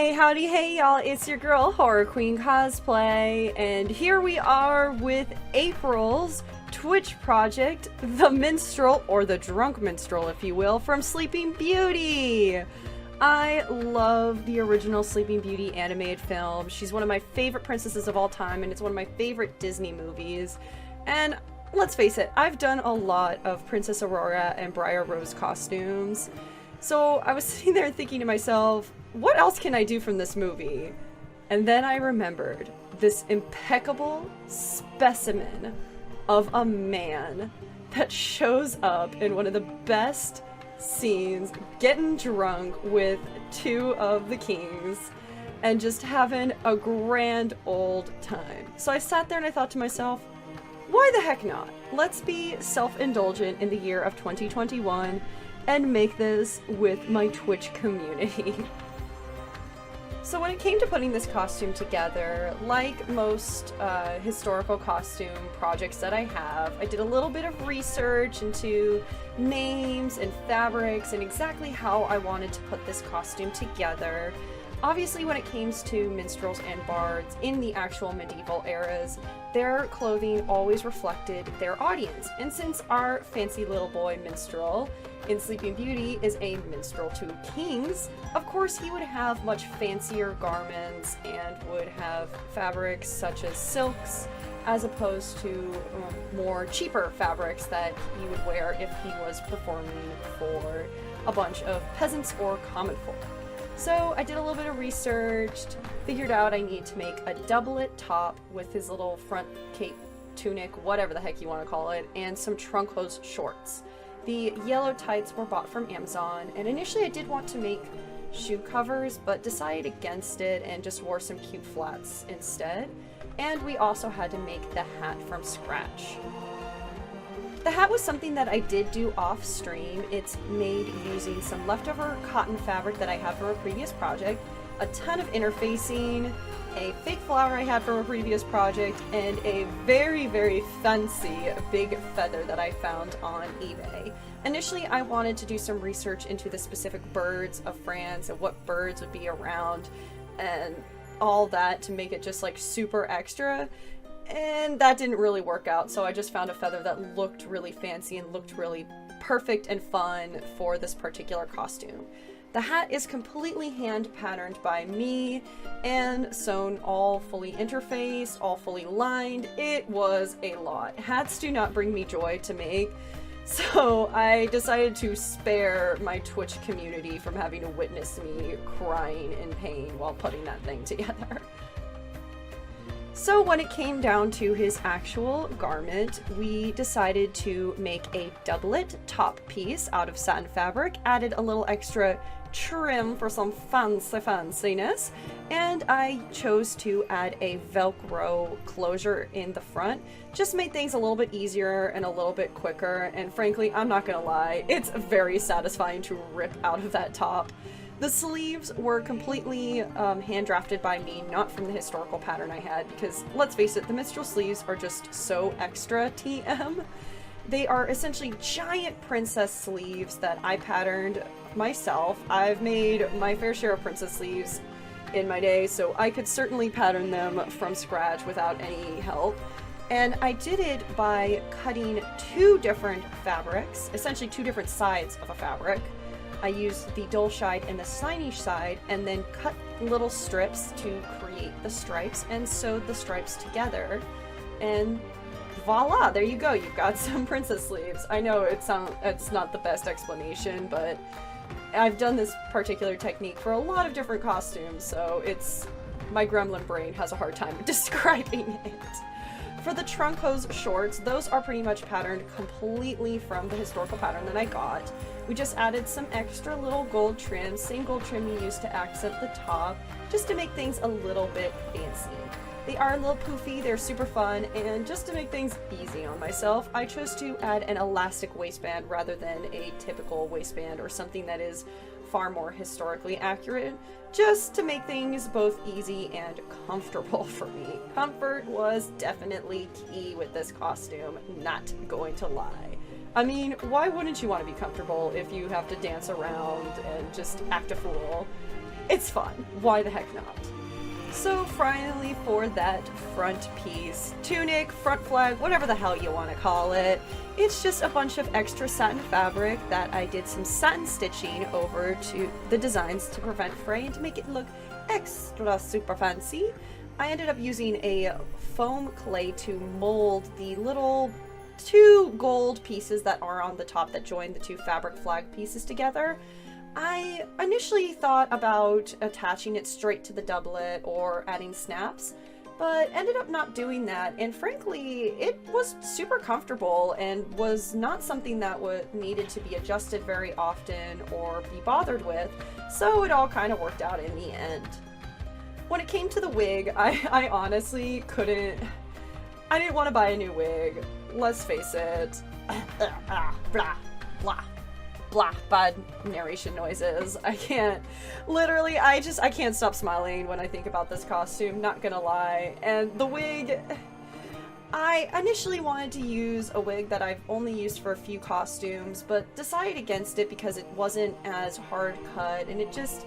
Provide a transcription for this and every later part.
Hey, howdy, hey y'all, it's your girl, Horror Queen Cosplay, and here we are with April's Twitch project, The Minstrel, or The Drunk Minstrel, if you will, from Sleeping Beauty! I love the original Sleeping Beauty animated film. She's one of my favorite princesses of all time, and it's one of my favorite Disney movies. And let's face it, I've done a lot of Princess Aurora and Briar Rose costumes. So I was sitting there thinking to myself, what else can I do from this movie? And then I remembered this impeccable specimen of a man that shows up in one of the best scenes, getting drunk with two of the kings and just having a grand old time. So I sat there and I thought to myself, why the heck not? Let's be self-indulgent in the year of 2021 and make this with my Twitch community. So when it came to putting this costume together, like most historical costume projects that I have, I did a little bit of research into names and fabrics and exactly how I wanted to put this costume together. Obviously, when it came to minstrels and bards in the actual medieval eras, their clothing always reflected their audience. And since our fancy little boy minstrel in Sleeping Beauty is a minstrel to kings, of course he would have much fancier garments and would have fabrics such as silks, as opposed to more cheaper fabrics that he would wear if he was performing for a bunch of peasants or common folk. So I did a little bit of research, figured out I need to make a doublet top with his little front cape, tunic, whatever the heck you want to call it, and some trunk hose shorts. The yellow tights were bought from Amazon, and initially I did want to make shoe covers, but decided against it and just wore some cute flats instead. And we also had to make the hat from scratch. The hat was something that I did do off stream. It's made using some leftover cotton fabric that I had from a previous project, a ton of interfacing, a fake flower I had from a previous project, and a very, very fancy big feather that I found on eBay. Initially, I wanted to do some research into the specific birds of France and what birds would be around and all that to make it just like super extra. And that didn't really work out, so I just found a feather that looked really fancy and looked really perfect and fun for this particular costume. The hat is completely hand patterned by me and sewn, all fully interfaced, all fully lined. It was a lot. Hats do not bring me joy to make, so I decided to spare my Twitch community from having to witness me crying in pain while putting that thing together. So when it came down to his actual garment, we decided to make a doublet top piece out of satin fabric, added a little extra trim for some fanciness, and I chose to add a Velcro closure in the front. Just made things a little bit easier and a little bit quicker, and frankly, I'm not gonna lie, it's very satisfying to rip out of that top. The sleeves were completely hand drafted by me, not from the historical pattern I had, because let's face it, the minstrel sleeves are just so extra TM. They are essentially giant princess sleeves that I patterned myself. I've made my fair share of princess sleeves in my day, so I could certainly pattern them from scratch without any help. And I did it by cutting two different fabrics, essentially two different sides of a fabric. I used the dull side and the shiny side, and then cut little strips to create the stripes and sewed the stripes together. And voila, there you go, you've got some princess sleeves. I know it's not the best explanation, but I've done this particular technique for a lot of different costumes, so my gremlin brain has a hard time describing it. For the trunk hose shorts, those are pretty much patterned completely from the historical pattern that I got. We just added some extra little gold trim, same gold trim you used to accent the top, just to make things a little bit fancy. They are a little poofy, they're super fun, and just to make things easy on myself, I chose to add an elastic waistband rather than a typical waistband or something that is far more historically accurate, just to make things both easy and comfortable for me. Comfort was definitely key with this costume, not going to lie. I mean, why wouldn't you want to be comfortable if you have to dance around and just act a fool? It's fun. Why the heck not? So finally, for that front piece, tunic, front flag, whatever the hell you want to call it, it's just a bunch of extra satin fabric that I did some satin stitching over to the designs to prevent fray and to make it look extra super fancy. I ended up using a foam clay to mold the little 2 gold pieces that are on the top that join the 2 fabric flag pieces together. I initially thought about attaching it straight to the doublet or adding snaps, but ended up not doing that, and frankly, it was super comfortable and was not something that needed to be adjusted very often or be bothered with, so it all kind of worked out in the end. When it came to the wig, I honestly couldn't... I didn't want to buy a new wig. Let's face it. Blah, blah. Blah, bad narration noises. I can't, literally, I can't stop smiling when I think about this costume, not gonna lie. And the wig, I initially wanted to use a wig that I've only used for a few costumes, but decided against it because it wasn't as hard cut and it just,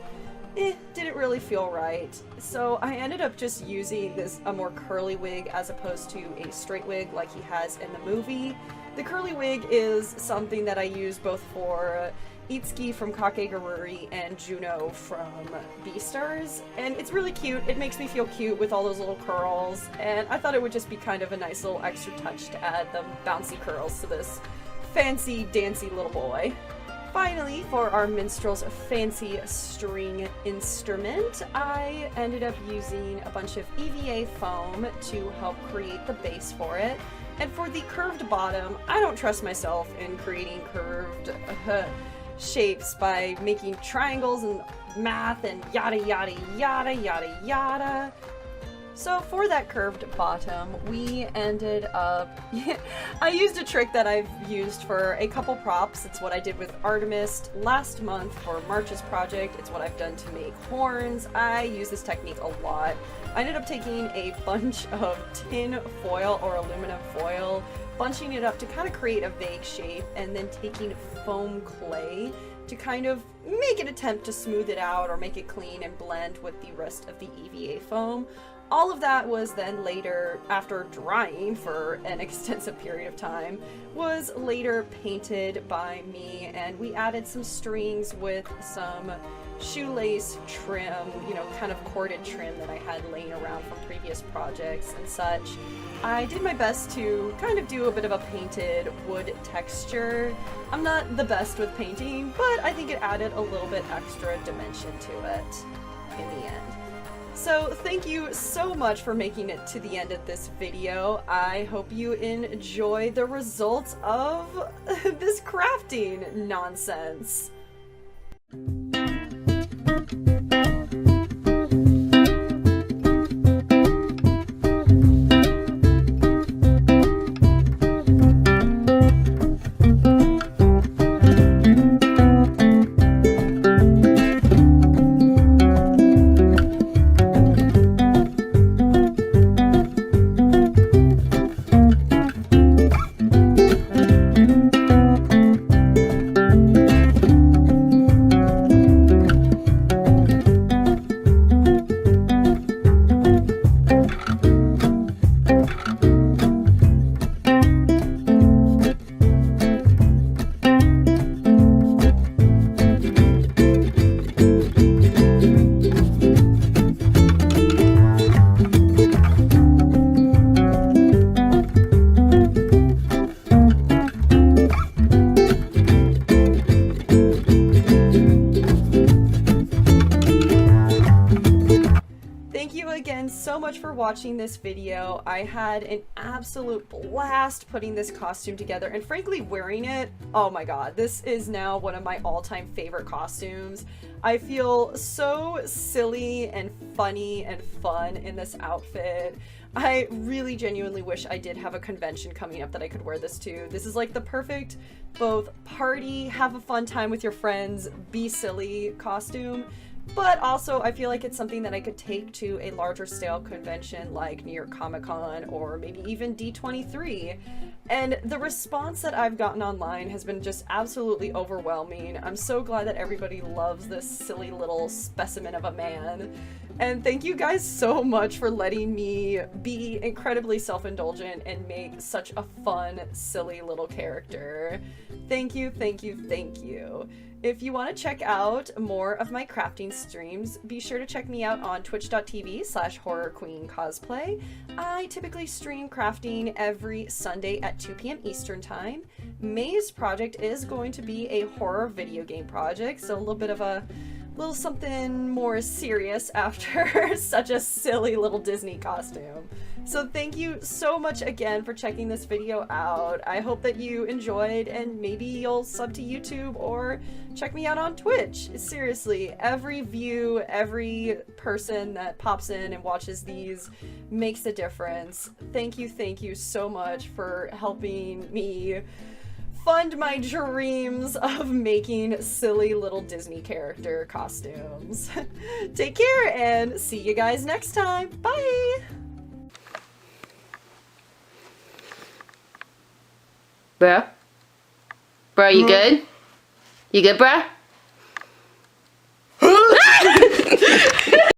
didn't really feel right. So I ended up just using a more curly wig as opposed to a straight wig like he has in the movie. The curly wig is something that I use both for Itsuki from Kakegururi and Juno from Beastars, and it's really cute. It makes me feel cute with all those little curls, and I thought it would just be kind of a nice little extra touch to add the bouncy curls to this fancy, dancy little boy. Finally, for our minstrel's fancy string instrument, I ended up using a bunch of EVA foam to help create the base for it. And for the curved bottom, I don't trust myself in creating curved shapes by making triangles and math and yada yada yada yada yada. So for that curved bottom, we ended up... I used a trick that I've used for a couple props. It's what I did with Artemis last month for March's project. It's what I've done to make horns. I use this technique a lot. I ended up taking a bunch of tin foil or aluminum foil, bunching it up to kind of create a vague shape, and then taking foam clay to kind of make an attempt to smooth it out or make it clean and blend with the rest of the EVA foam. All of that was then later, after drying for an extensive period of time, was later painted by me, and we added some strings with some shoelace trim, you know, kind of corded trim that I had laying around from previous projects and such. I did my best to kind of do a bit of a painted wood texture. I'm not the best with painting, but I think it added a little bit extra dimension to it in the end. So thank you so much for making it to the end of this video. I hope you enjoy the results of this crafting nonsense. So much for watching this video. I had an absolute blast putting this costume together, and frankly wearing it, oh my god, this is now one of my all-time favorite costumes. I feel so silly and funny and fun in this outfit. I really genuinely wish I did have a convention coming up that I could wear this to. This is like the perfect both party, have a fun time with your friends, be silly costume. but also I feel like it's something that I could take to a larger scale convention like New York Comic Con or maybe even D23. And the response that I've gotten online has been just absolutely overwhelming. I'm so glad that everybody loves this silly little specimen of a man. And thank you guys so much for letting me be incredibly self-indulgent and make such a fun, silly little character. Thank you, thank you, thank you. If you want to check out more of my crafting streams, be sure to check me out on twitch.tv/horrorqueencosplay. I typically stream crafting every Sunday at 2 p.m. Eastern Time. May's project is going to be a horror video game project, so a little something more serious after such a silly little Disney costume. So thank you so much again for checking this video out. I hope that you enjoyed and maybe you'll sub to YouTube or check me out on Twitch. Seriously, every view, every person that pops in and watches these makes a difference. Thank you so much for helping me fund my dreams of making silly little Disney character costumes. Take care and see you guys next time. Bye! Bruh? Bruh, you good? You good, bruh?